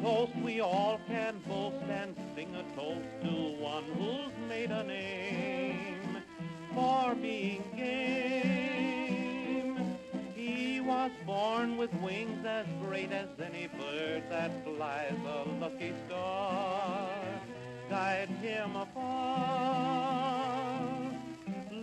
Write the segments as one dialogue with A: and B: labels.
A: toast we all can boast and sing a toast to one who's made a name for being game. He was born with wings as great as any bird that flies. A lucky star guide him afar.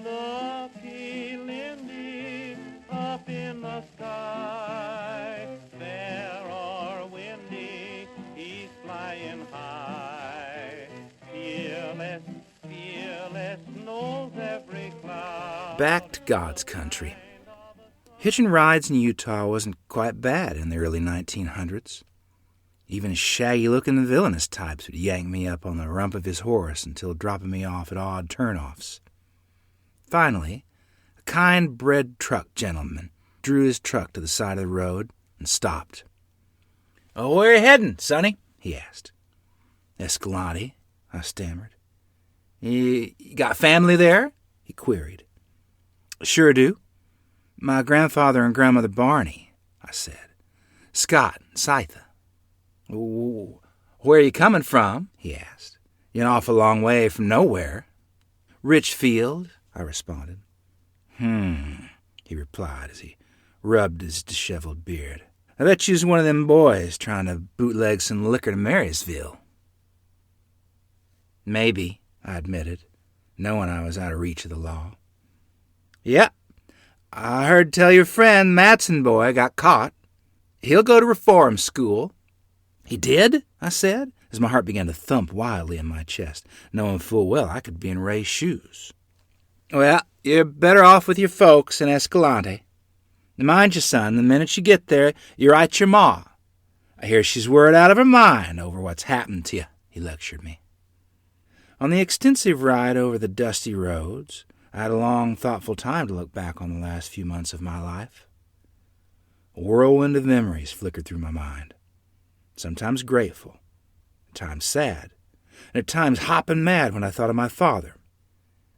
A: Lucky Lindy up in the sky, fair or windy, he's flying high. Fearless, fearless, knows every cloud.
B: Back to God's country. Hitching rides in Utah wasn't quite bad in the early 1900s. Even shaggy-looking villainous types would yank me up on the rump of his horse until dropping me off at odd turnoffs. Finally, a kind-bred truck gentleman drew his truck to the side of the road and stopped. "Oh, where you heading, sonny?" he asked. "Escalante," I stammered. You got family there?" he queried. "Sure do. My grandfather and grandmother Barney," I said. "Scott and Scytha." "Where are you coming from?" he asked. "You're an awful long way from nowhere." "Richfield," I responded. He replied as he rubbed his disheveled beard. "I bet you's one of them boys trying to bootleg some liquor to Marysville." "Maybe," I admitted, knowing I was out of reach of the law. "Yep. I heard tell your friend Matson boy got caught. He'll go to reform school." "He did?" I said, as my heart began to thump wildly in my chest, knowing full well I could be in Ray's shoes. "Well, you're better off with your folks in Escalante. Mind you, son, the minute you get there, you write your ma. I hear she's worried out of her mind over what's happened to you," he lectured me. On the extensive ride over the dusty roads, I had a long, thoughtful time to look back on the last few months of my life. A whirlwind of memories flickered through my mind, sometimes grateful, at times sad, and at times hopping mad when I thought of my father.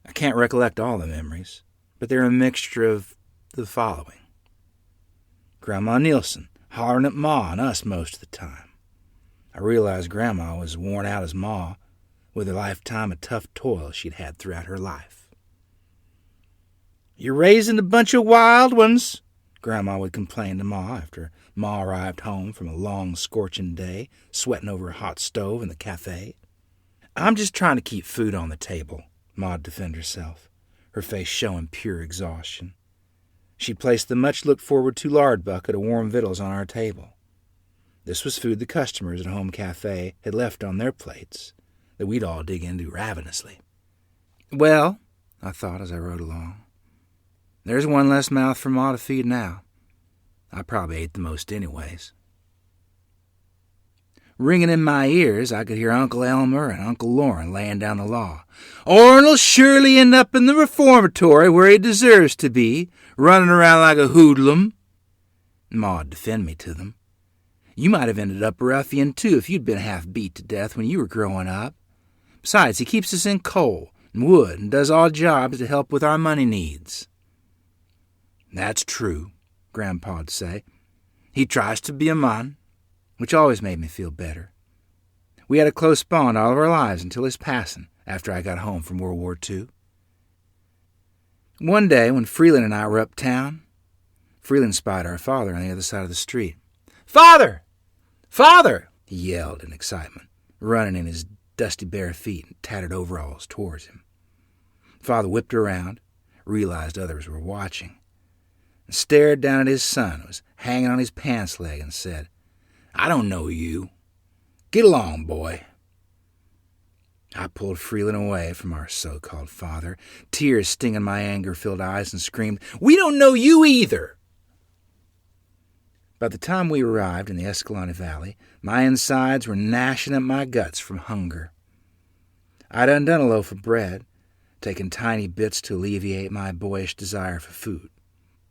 B: I can't recollect all the memories, but they're a mixture of the following. Grandma Nielsen hollering at Ma and us most of the time. I realized Grandma was worn out as Ma with a lifetime of tough toil she'd had throughout her life. "You're raising a bunch of wild ones," Grandma would complain to Ma after Ma arrived home from a long, scorching day, sweating over a hot stove in the cafe. "I'm just trying to keep food on the table," Ma'd defend herself, her face showing pure exhaustion. She placed the much-looked-forward-to lard bucket of warm victuals on our table. This was food the customers at Home Cafe had left on their plates that we'd all dig into ravenously. "Well," I thought as I rode along, "there's one less mouth for Ma to feed now. I probably ate the most anyways." Ringing in my ears, I could hear Uncle Elmer and Uncle Loren laying down the law. "Orn'll surely end up in the reformatory where he deserves to be, running around like a hoodlum." Ma'd defend me to them. "You might have ended up a ruffian, too, if you'd been half beat to death when you were growing up. Besides, he keeps us in coal and wood and does odd jobs to help with our money needs." "That's true," Grandpa'd say. "He tries to be a man," which always made me feel better. We had a close bond all of our lives until his passing after I got home from World War II. One day, when Freeland and I were uptown, Freeland spied our father on the other side of the street. "Father! Father!" he yelled in excitement, running in his dusty bare feet and tattered overalls towards him. Father whipped around, realized others were watching, and stared down at his son who was hanging on his pants leg and said, "I don't know you. Get along, boy." I pulled Freeland away from our so-called father, tears stinging my anger-filled eyes, and screamed, "We don't know you either!" By the time we arrived in the Escalante Valley, my insides were gnashing at my guts from hunger. I'd undone a loaf of bread, taken tiny bits to alleviate my boyish desire for food.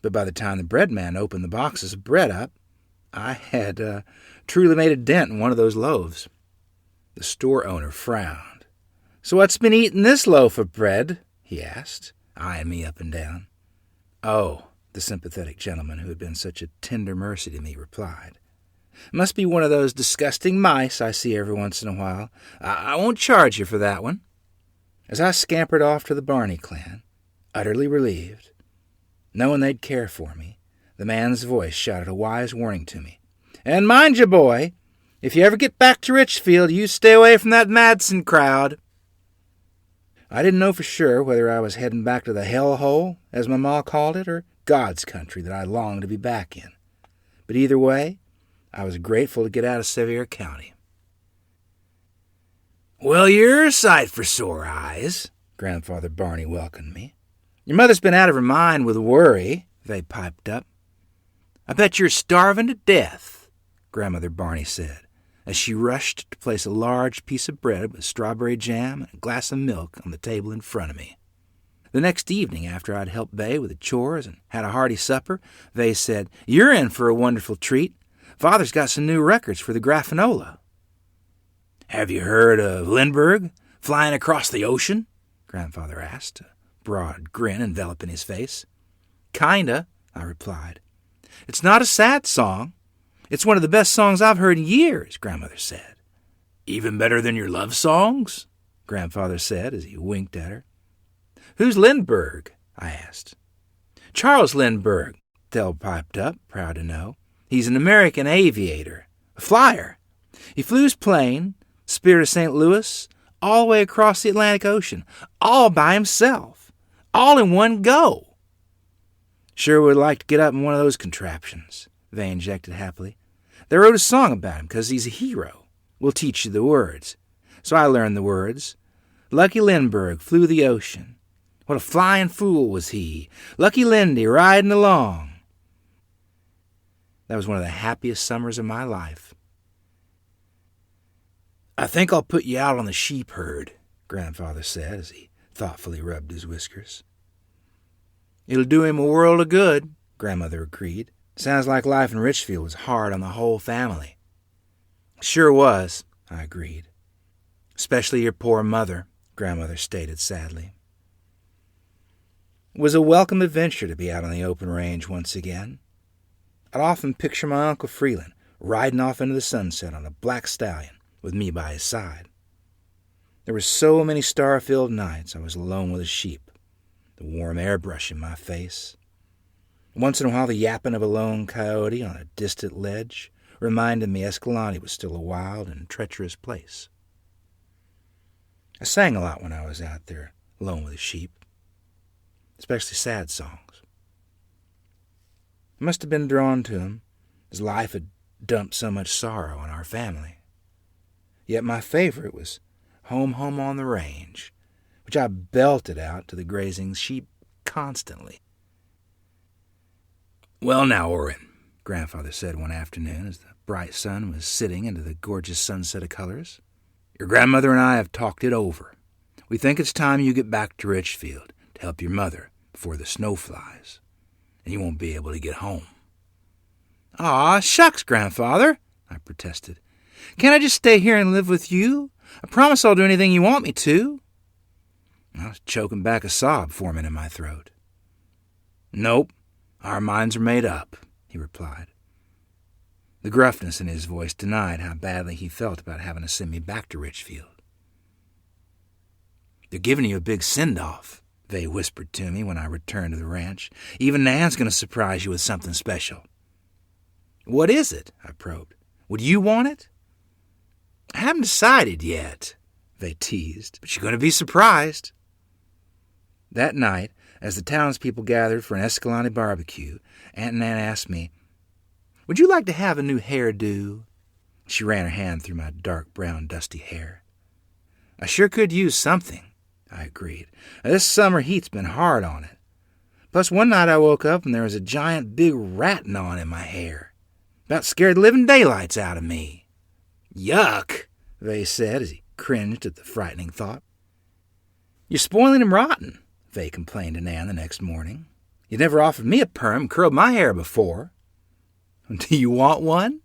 B: But by the time the bread man opened the boxes of bread up, I had truly made a dent in one of those loaves. The store owner frowned. "So what's been eating this loaf of bread?" he asked, eyeing me up and down. "Oh," the sympathetic gentleman who had been such a tender mercy to me replied, Must be one of those disgusting mice I see every once in a while. I won't charge you for that one." As I scampered off to the Barney clan, utterly relieved, knowing they'd care for me, the man's voice shouted a wise warning to me. "And mind you, boy, if you ever get back to Richfield, you stay away from that Madsen crowd." I didn't know for sure whether I was heading back to the hell hole, as my ma called it, or God's country that I longed to be back in. But either way, I was grateful to get out of Sevier County. "Well, you're a sight for sore eyes," Grandfather Barney welcomed me. "Your mother's been out of her mind with worry," they piped up. "I bet you're starving to death," Grandmother Barney said, as she rushed to place a large piece of bread with strawberry jam and a glass of milk on the table in front of me. The next evening, after I'd helped Vay with the chores and had a hearty supper, Vay said, "You're in for a wonderful treat. Father's got some new records for the Graffinola." "Have you heard of Lindbergh flying across the ocean?" Grandfather asked, a broad grin enveloping his face. "Kinda," I replied. "It's not a sad song. It's one of the best songs I've heard in years," Grandmother said. "Even better than your love songs?" Grandfather said as he winked at her. "Who's Lindbergh?" I asked. "Charles Lindbergh," Del piped up, proud to know. "He's an American aviator, a flyer. He flew his plane, Spirit of St. Louis, all the way across the Atlantic Ocean, all by himself, all in one go." "Sure would like to get up in one of those contraptions," Vay injected happily. "They wrote a song about him because he's a hero. We'll teach you the words." So I learned the words. "Lucky Lindbergh flew the ocean. What a flying fool was he. Lucky Lindy riding along." That was one of the happiest summers of my life. "I think I'll put you out on the sheep herd," Grandfather said as he thoughtfully rubbed his whiskers. "It'll do him a world of good," Grandmother agreed. "Sounds like life in Richfield was hard on the whole family." "Sure was," I agreed. "Especially your poor mother," Grandmother stated sadly. It was a welcome adventure to be out on the open range once again. I'd often picture my Uncle Freeland riding off into the sunset on a black stallion with me by his side. There were so many star-filled nights I was alone with a sheep, the warm air brushing my face. Once in a while the yapping of a lone coyote on a distant ledge reminded me Escalante was still a wild and treacherous place. I sang a lot when I was out there alone with the sheep, especially sad songs. I must have been drawn to him, as life had dumped so much sorrow on our family. Yet my favorite was Home, Home on the Range, which I belted out to the grazing sheep constantly. "Well now, Orrin," Grandfather said one afternoon as the bright sun was sitting into the gorgeous sunset of colors, "your grandmother and I have talked it over. We think it's time you get back to Richfield to help your mother before the snow flies, and you won't be able to get home." "Aw, shucks, Grandfather," I protested. "Can't I just stay here and live with you? I promise I'll do anything you want me to." I was choking back a sob forming in my throat. "Nope, our minds are made up," he replied. The gruffness in his voice denied how badly he felt about having to send me back to Richfield. "They're giving you a big send-off," Vay whispered to me when I returned to the ranch. "Even Nan's going to surprise you with something special." "What is it?" I probed. "Would you want it?" "I haven't decided yet," Vay teased, "but you're going to be surprised." That night, as the townspeople gathered for an Escalante barbecue, Aunt Nan asked me, "Would you like to have a new hairdo?" She ran her hand through my dark brown dusty hair. "I sure could use something," I agreed. "This summer heat's been hard on it. Plus one night I woke up and there was a giant big rat gnawing in my hair. About scared the living daylights out of me." "Yuck," Vay said as he cringed at the frightening thought. "You're spoiling him rotten," Vay complained to Nan the next morning. "You never offered me a perm and curled my hair before." "Do you want one?"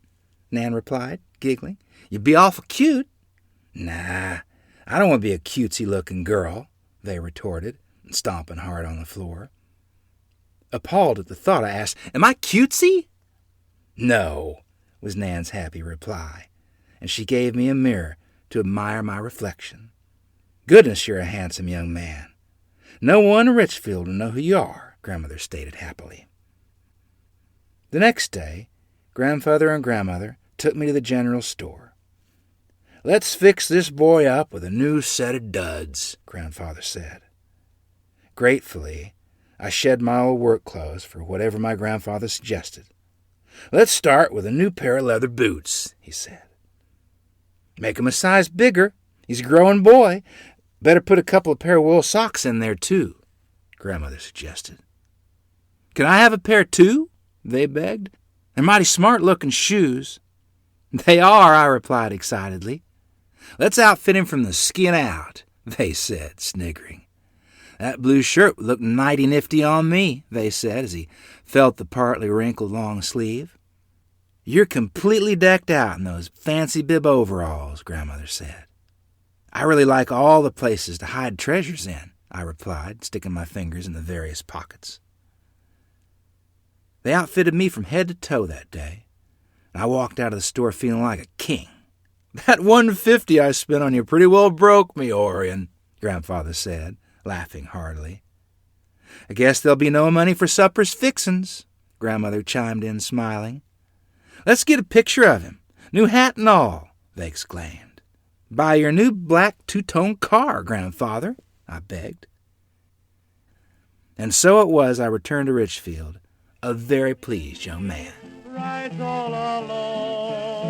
B: Nan replied, giggling. "You'd be awful cute." "Nah, I don't want to be a cutesy-looking girl," Vay retorted, stomping hard on the floor. Appalled at the thought, I asked, "Am I cutesy?" "No," was Nan's happy reply, and she gave me a mirror to admire my reflection. Goodness, you're a handsome young man. No one in Richfield will know who you are, Grandmother stated happily. The next day, Grandfather and Grandmother took me to the general store. Let's fix this boy up with a new set of duds, Grandfather said. Gratefully, I shed my old work clothes for whatever my grandfather suggested. Let's start with a new pair of leather boots, he said. Make him a size bigger. He's a growing boy. Better put a couple of pair of wool socks in there, too, Grandmother suggested. Can I have a pair, too? They begged. They're mighty smart-looking shoes. They are, I replied excitedly. Let's outfit him from the skin out, they said, sniggering. That blue shirt would look mighty nifty on me, they said as he felt the partly wrinkled long sleeve. You're completely decked out in those fancy bib overalls, Grandmother said. I really like all the places to hide treasures in, I replied, sticking my fingers in the various pockets. They outfitted me from head to toe that day, and I walked out of the store feeling like a king. That $150 I spent on you pretty well broke me, Orion, Grandfather said, laughing heartily. I guess there'll be no money for supper's fixin's, Grandmother chimed in, smiling. Let's get a picture of him, new hat and all, they exclaimed. Buy your new black two-tone car, Grandfather, I begged. And so it was I returned to Richfield, a very pleased young man.
A: Rides all alone.